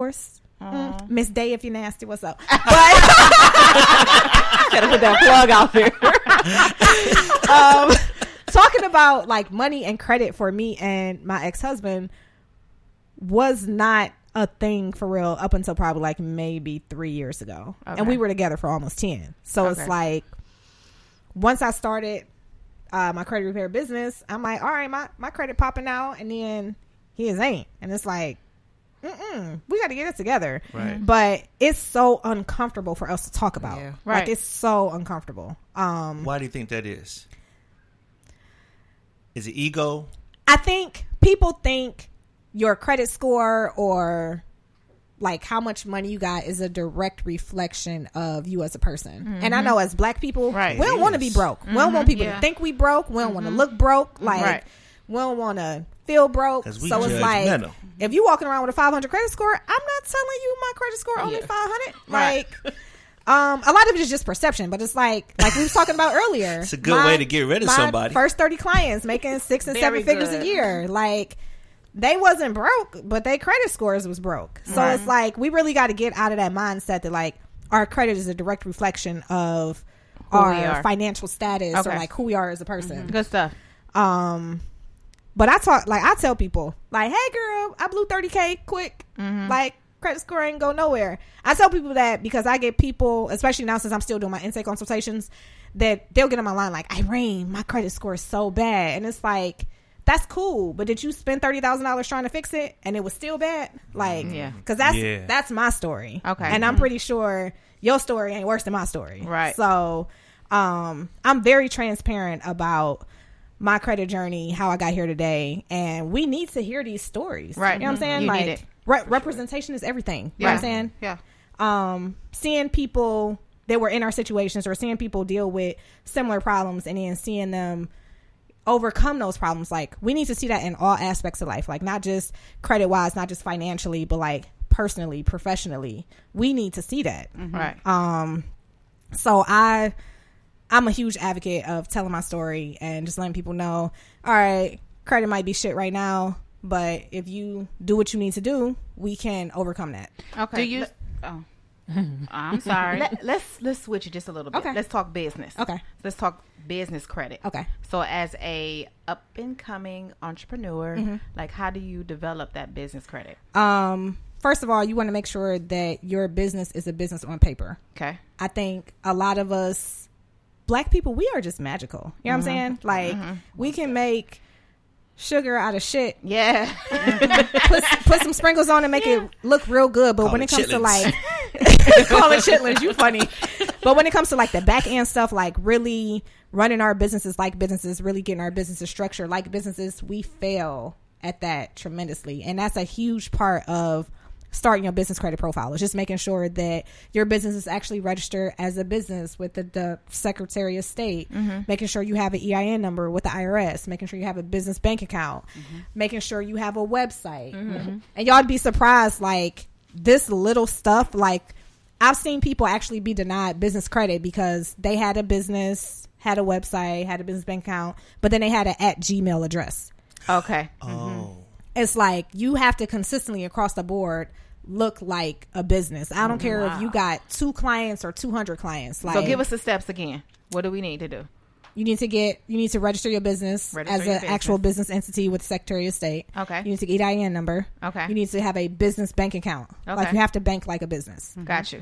course. Miss Day, if you're nasty, what's up? But gotta put that plug out there. Talking about like money and credit for me and my ex-husband was not a thing for real up until probably like maybe 3 years ago. And we were together for almost 10. So it's like once I started my credit repair business, I'm like, all right, my credit popping out, and then his ain't. And it's like, we got to get it together. Right. But it's so uncomfortable for us to talk about. Yeah. Like, it's so uncomfortable. Why do you think that is? Is it ego? I think people think your credit score or like how much money you got is a direct reflection of you as a person. And I know as black people, we don't want to be broke. We don't want people to think we broke. We don't want to look broke. Like, we don't want to feel broke. So it's like, if you walking around with a 500 credit score, I'm not telling you my credit score only 500. Like, a lot of it is just perception, but it's like we was talking about earlier. It's a good way to get rid of somebody. First 30 clients making 6 and 7 figures a year. Like, they wasn't broke, but their credit scores was broke. So it's like, we really got to get out of that mindset that like our credit is a direct reflection of our financial status or like who we are as a person. Good stuff. But I tell people like, hey girl, I blew 30K quick. Like, credit score ain't go nowhere. I tell people that because I get people, especially now since I'm still doing my intake consultations, that they'll get on my line like, Irene, my credit score is so bad. And it's like, that's cool, but did you spend $30,000 trying to fix it and it was still bad? Like, because that's my story. Okay. And I'm pretty sure your story ain't worse than my story. Right. So I'm very transparent about my credit journey, how I got here today, and we need to hear these stories. Right. You know what I'm saying? You like, need it. Representation is everything. You know what I'm saying? Yeah. Seeing people that were in our situations or seeing people deal with similar problems and then seeing them overcome those problems. Like, we need to see that in all aspects of life, like not just credit wise, not just financially, but like personally, professionally. We need to see that. Right. So I'm a huge advocate of telling my story and just letting people know, all right, credit might be shit right now, but if you do what you need to do, we can overcome that. Okay. Do you I'm sorry. Let's switch it just a little bit. Okay. Let's talk business. Okay. Let's talk business credit. Okay. So as a up and coming entrepreneur, like, how do you develop that business credit? First of all, you want to make sure that your business is a business on paper. Okay. I think a lot of us Black people, we are just magical. You know what I'm saying? Like, we can make sugar out of shit. Yeah. Put some sprinkles on and make it look real good. But when it comes to like call it chitlins, you funny. But when it comes to like the back end stuff, like really running our businesses like businesses, really getting our businesses structured like businesses, we fail at that tremendously. And that's a huge part of starting your business credit profile. It's just making sure that your business is actually registered as a business with the Secretary of State, making sure you have an EIN number with the IRS, making sure you have a business bank account, making sure you have a website. And y'all be surprised, like, this little stuff, like, I've seen people actually be denied business credit because they had a business, had a website, had a business bank account, but then they had an @Gmail address. Okay. It's like, you have to consistently across the board look like a business. I don't care if you got 2 clients or 200 clients. Like, so give us the steps again. What do we need to do? You need to register your business as an actual business entity with the Secretary of State. Okay. You need to get EIN number. Okay. You need to have a business bank account. Okay. Like, you have to bank like a business. Got you.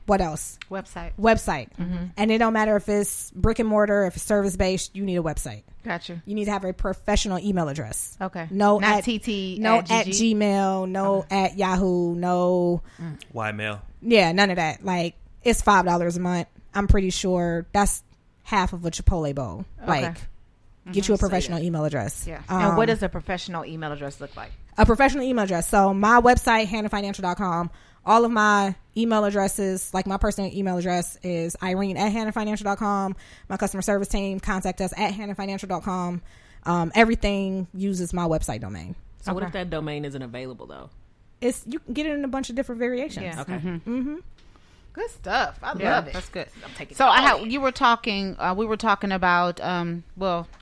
What else? Website. And it don't matter if it's brick and mortar, if it's service based, you need a website. Got you. You need to have a professional email address. Okay. No, not at TT. No at Gmail. No at Yahoo. No. Ymail. Yeah, none of that. Like, it's $5 a month. I'm pretty sure that's half of a Chipotle bowl. Like, get you a professional email address. Yeah. And what does a professional email address look like? A professional email address. So my website, hannahfinancial.com, all of my email addresses, like my personal email address is Irene@hannahfinancial.com. My customer service team, contact us at hannahfinancial.com. Everything uses my website domain. So what if that domain isn't available though? You can get it in a bunch of different variations. Yeah. Okay. Good stuff. I love it. That's good. I'm taking So we were talking about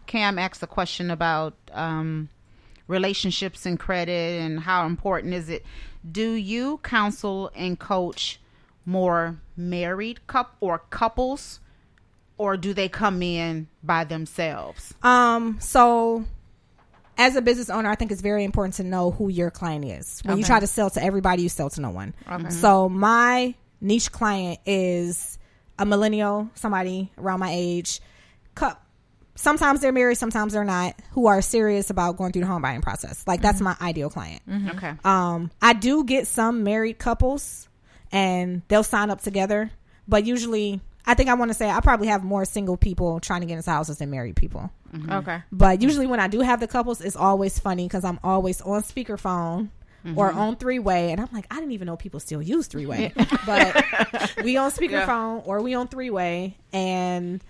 Cam asked a question about relationships and credit and how important is it. do you counsel and coach more married couples, or do they come in by themselves? So as a business owner, I think it's very important to know who your client is. When you try to sell to everybody, you sell to no one. Okay. So my niche client is a millennial, somebody around my age. Sometimes they're married, sometimes they're not, who are serious about going through the home buying process. Like, that's my ideal client. Okay. I do get some married couples, and they'll sign up together. But usually, I think I want to say I probably have more single people trying to get into houses than married people. Okay. But usually when I do have the couples, it's always funny because I'm always on speakerphone or on three-way. And I'm like, I didn't even know people still use three-way. But we on speakerphone or we on three-way, and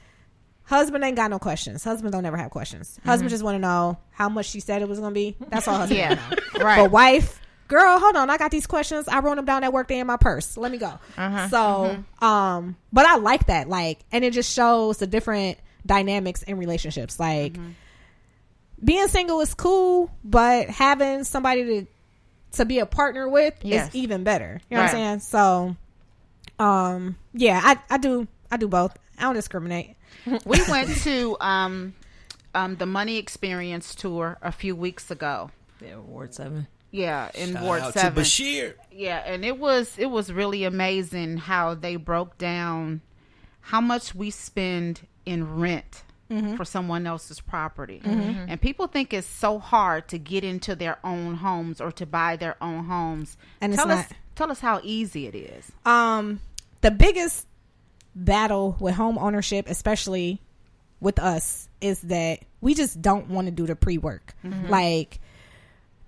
husband ain't got no questions. Husband don't ever have questions. Husband just want to know how much she said it was going to be. That's all husband want to know. Right. But wife, girl, hold on. I got these questions. I wrote them down at work day in my purse. Let me go. So, but I like that. Like, and it just shows the different dynamics in relationships. Like, being single is cool, but having somebody to be a partner with is even better. You know what I'm saying? So, yeah, I do both. I don't discriminate. We went to the Money Experience tour a few weeks ago. Yeah, Ward 7. Yeah, in Shout Ward out 7. to Bashir. Yeah, and it was really amazing how they broke down how much we spend in rent for someone else's property. And people think it's so hard to get into their own homes or to buy their own homes. And tell us how easy it is. The biggest battle with home ownership, especially with us, is that we just don't want to do the pre-work. Like,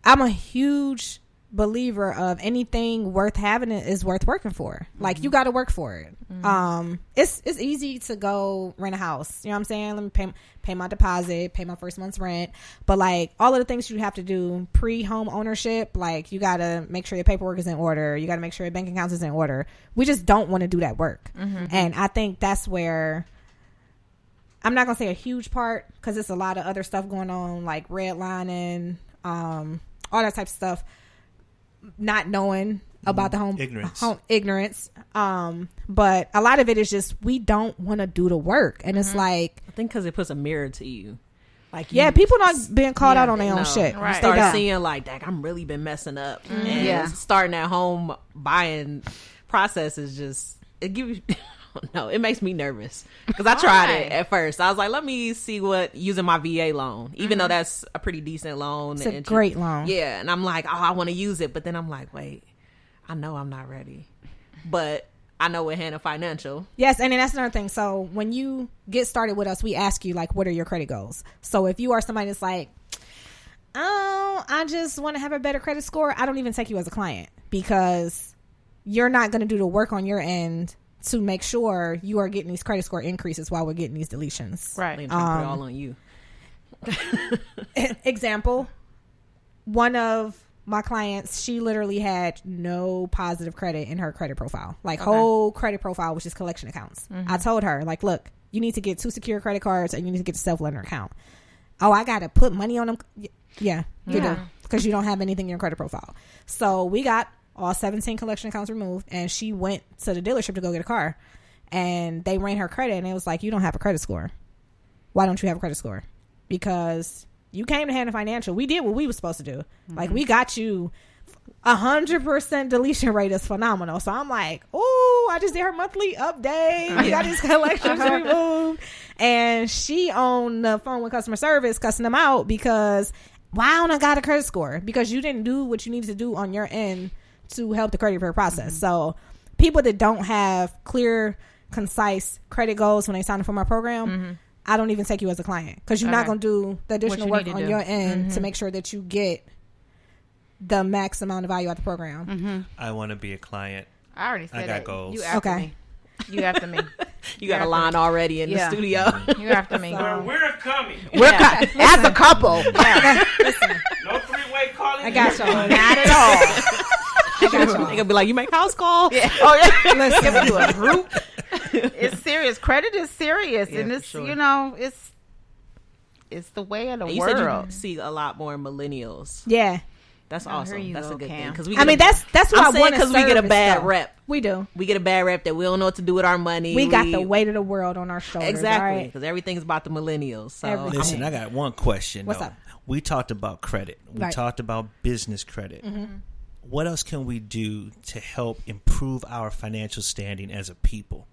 I'm a huge believer of anything worth having is worth working for. Like, you got to work for it. It's easy to go rent a house. You know what I'm saying? Let me pay my deposit, pay my first month's rent. But like, all of the things you have to do pre-home ownership, like, you got to make sure your paperwork is in order. You got to make sure your bank accounts is in order. We just don't want to do that work. And I think that's where, I'm not going to say a huge part, because it's a lot of other stuff going on, like redlining, all that type of stuff, not knowing about the home ignorance. But a lot of it is just, we don't want to do the work. And it's like, I think because it puts a mirror to you. Like, people not being called out on their own shit. You start seeing like, dang, I'm really been messing up. And starting at home buying process is just, it gives you, no, it makes me nervous because I tried it at first. I was like, let me see what using my VA loan, even though that's a pretty decent loan. It's a great loan. Yeah. And I'm like, oh, I want to use it. But then I'm like, wait, I know I'm not ready. But I know with Hannah Financial. Yes. And then that's another thing. So when you get started with us, we ask you, like, what are your credit goals? So if you are somebody that's like, oh, I just want to have a better credit score, I don't even take you as a client, because you're not going to do the work on your end to make sure you are getting these credit score increases while we're getting these deletions. Right. Put it all on you. Example, one of my clients, she literally had no positive credit in her credit profile. Like, whole credit profile was just collection accounts. I told her, like, look, you need to get 2 secure credit cards and you need to get a self-lender account. Oh, I got to put money on them. Yeah, you do, because you don't have anything in your credit profile. So we got all 17 collection accounts removed, and she went to the dealership to go get a car, and they ran her credit, and it was like, you don't have a credit score. Why don't you have a credit score? Because you came to Hannah Financial. We did what we were supposed to do. Like, we got you 100% deletion rate is phenomenal. So I'm like, oh, I just did her monthly update. We got these collections removed, and she on the phone with customer service cussing them out because, why don't I got a credit score? Because you didn't do what you needed to do on your end to help the credit repair process. So people that don't have clear, concise credit goals when they sign up for my program, I don't even take you as a client, because you're not going to do the additional work on your end to make sure that you get the max amount of value out the program. I want to be a client. I already said I got goals. You after me. You after me. You got a line already in the studio. You after me. We're coming. As a couple. Listen, No three-way calling. I got y'all. Not at all. I got y'all. They're gonna be like, you make house calls. Yeah. Oh yeah. Listen, Do a group. It's serious. Credit is serious, and it's sure. you know it's the way of the You world. said you see a lot more millennials. yeah. That's Oh, awesome. here you That's go, a good Cam. thing. I mean, that's what I want because we get a bad rep. We do. We get a bad rep that we don't know what to do with our money. We got the weight of the world on our shoulders. Exactly, because everything's about the millennials. So Everything. Listen, I got one question. What's though. up? We talked about credit. We Right. talked about business credit. What else can we do to help improve our financial standing as a people?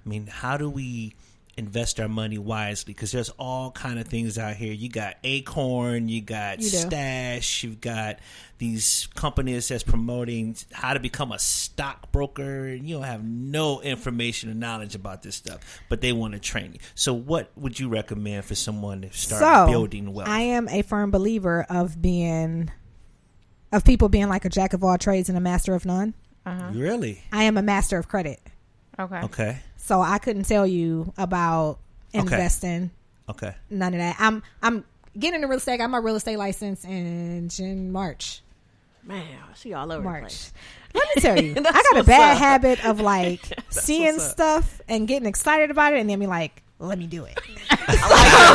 I mean, how do we invest our money wisely? Because there's all kind of things out here. You got Acorn, you got Stash, you've got these companies that's promoting how to become a stockbroker. You don't have no information or knowledge about this stuff, but they want to train you. So what would you recommend for someone to start building wealth? I am a firm believer of people being like a jack of all trades and a master of none. Really? I am a master of credit. Okay. So I couldn't tell you about investing. Okay. None of that. I'm getting into real estate. I got my real estate license in March. Man, I see all over the place. Let me tell you, I got a bad habit of like seeing stuff and getting excited about it and then be like, let me do it.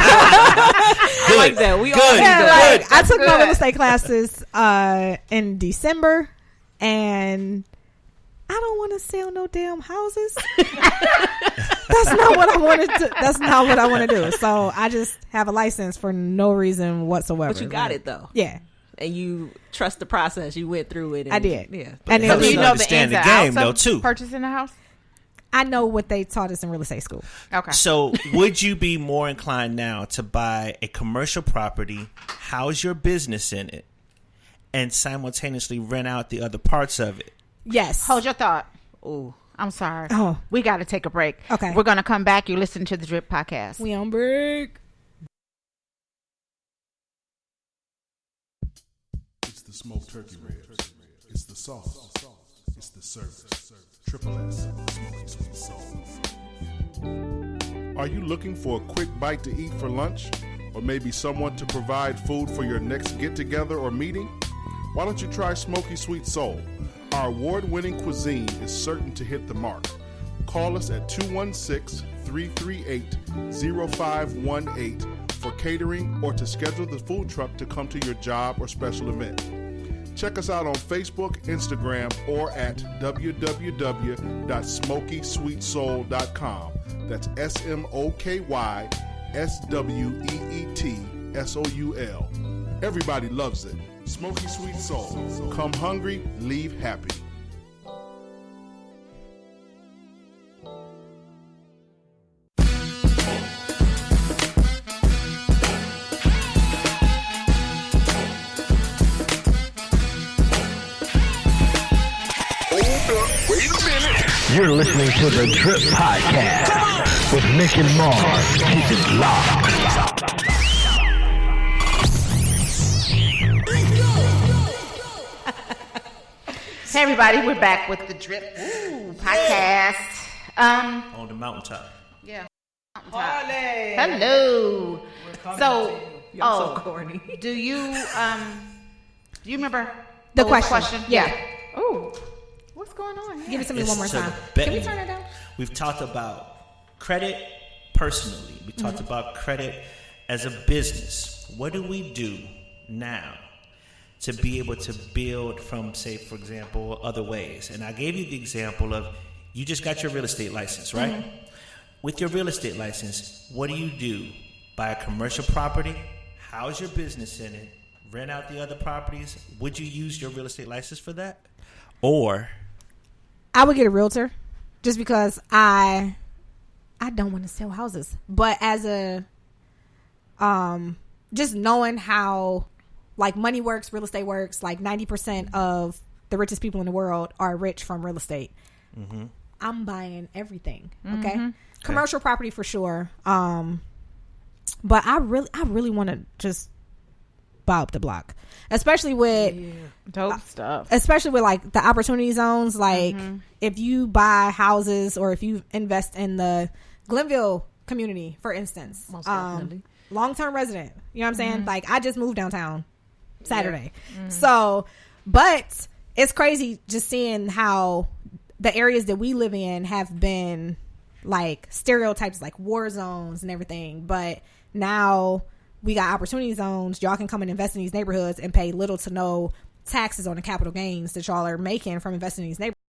I like that. We all Good. do Yeah, that. like, I took my real estate classes in December and I don't want to sell no damn houses. That's not what I want to do. That's not what I want to do. So I just have a license for no reason whatsoever. But you got it though. Yeah. And you trust the process. You went through it. And, I did. Yeah. But And it then helps we you know understand the game, though, too. Purchasing a house. I know what they taught us in real estate school. Okay. So would you be more inclined now to buy a commercial property, house your business in it, and simultaneously rent out the other parts of it? Yes. Hold your thought. Ooh. I'm sorry. Oh. We got to take a break. Okay. We're going to come back. You listen to the Drip Podcast. We on break. It's the smoked turkey ribs. It's the sauce. It's the service. Triple S, smoky sweet soul. Are you looking for a quick bite to eat for lunch? Or maybe someone to provide food for your next get-together or meeting? Why don't you try Smoky Sweet Soul? Our award-winning cuisine is certain to hit the mark. Call us at 216-338-0518 for catering or to schedule the food truck to come to your job or special event. Check us out on Facebook, Instagram, or at www.smokysweetsoul.com. That's SMOKYSWEETSOUL. Everybody loves it. Smoky Sweet Soul. Come hungry, leave happy. You're listening to the Drip Podcast with Nick and Mars. Keep it locked. Hey, everybody. We're back with the Drip Podcast. On the mountaintop. Yeah. Hello. So, So corny. do you remember The old question. Yeah. Oh, what's going on here? Give it to me one more So time. bet- Can we turn it down? We've talked about credit personally. We talked about credit as a business. What do we do now to be able to build from, say, for example, other ways? And I gave you the example of you just got your real estate license, right? With your real estate license, what do? Buy a commercial property, house your business in it, rent out the other properties. Would you use your real estate license for that? Or I would get a realtor just because I don't want to sell houses. But as a just knowing how like money works, real estate works, like 90% of the richest people in the world are rich from real estate. I'm buying everything. Okay. Commercial property for sure. But I really want to just buy up the block, especially with Dope stuff. especially with like the opportunity zones. Like if you buy houses or if you invest in the Glenville community, for instance, Most definitely. long-term resident, you know what I'm saying? Like I just moved downtown Saturday. So, but it's crazy just seeing how the areas that we live in have been like stereotypes, like war zones and everything. But now we got opportunity zones. Y'all can come and invest in these neighborhoods and pay little to no taxes on the capital gains that y'all are making from investing in these neighborhoods.